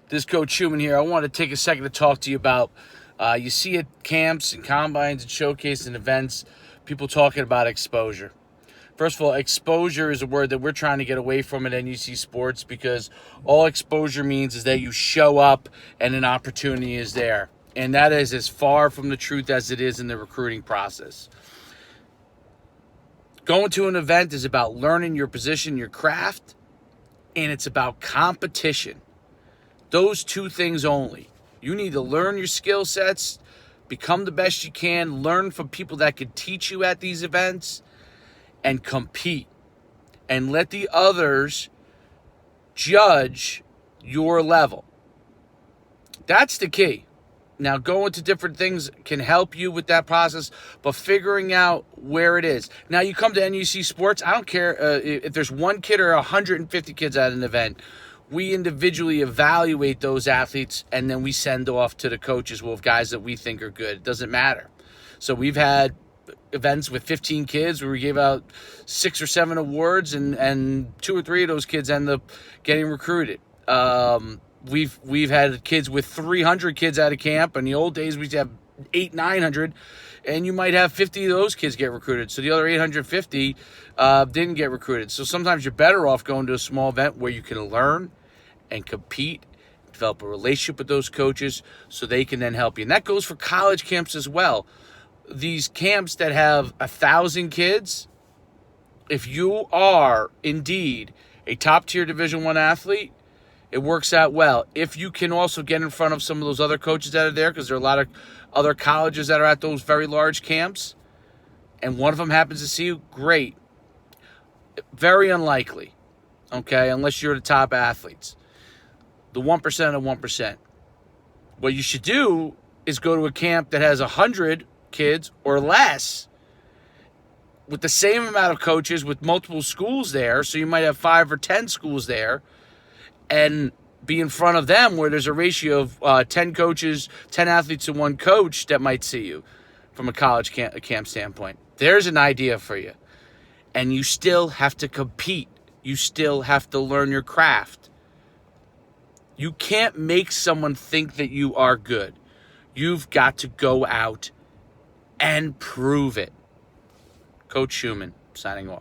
This Coach Schumann here. I want to take a second to talk to you about, you see at camps and combines and showcases and events, people talking about exposure. First of all, exposure is a word that we're trying to get away from at NUC Sports, because all exposure means is that you show up and an opportunity is there. And that is as far from the truth as it is in the recruiting process. Going to an event is about learning your position, your craft, and it's about competition. Those two things only. You need to learn your skill sets, become the best you can, learn from people that can teach you at these events, and compete. And let the others judge your level. That's the key. Now, going to different things can help you with that process, but figuring out where it is. Now, you come to NUC Sports, I don't care if there's one kid or 150 kids at an event. We individually evaluate those athletes, and then we send off to the coaches with guys that we think are good. It doesn't matter. So we've had events with 15 kids where we gave out 6 or 7 awards, and 2 or 3 of those kids end up getting recruited. We've had kids with 300 kids at a camp. In the old days, we used to have 800-900, and you might have 50 of those kids get recruited. So the other 850 didn't get recruited. So sometimes you're better off going to a small event where you can learn and compete, develop a relationship with those coaches so they can then help you. And that goes for college camps as well. These camps that have 1,000 kids, if you are indeed a top-tier Division I athlete, it works out well. If you can also get in front of some of those other coaches that are there, because there are a lot of other colleges that are at those very large camps, and one of them happens to see you, great. Very unlikely, okay, unless you're the top athletes. The 1% of 1%. What you should do is go to a camp that has 100 kids or less with the same amount of coaches with multiple schools there, so you might have 5 or 10 schools there, and be in front of them where there's a ratio of 10 coaches, 10 athletes to 1 coach that might see you from a college camp standpoint. There's an idea for you. And you still have to compete. You still have to learn your craft. You can't make someone think that you are good. You've got to go out and prove it. Coach Schumann, signing off.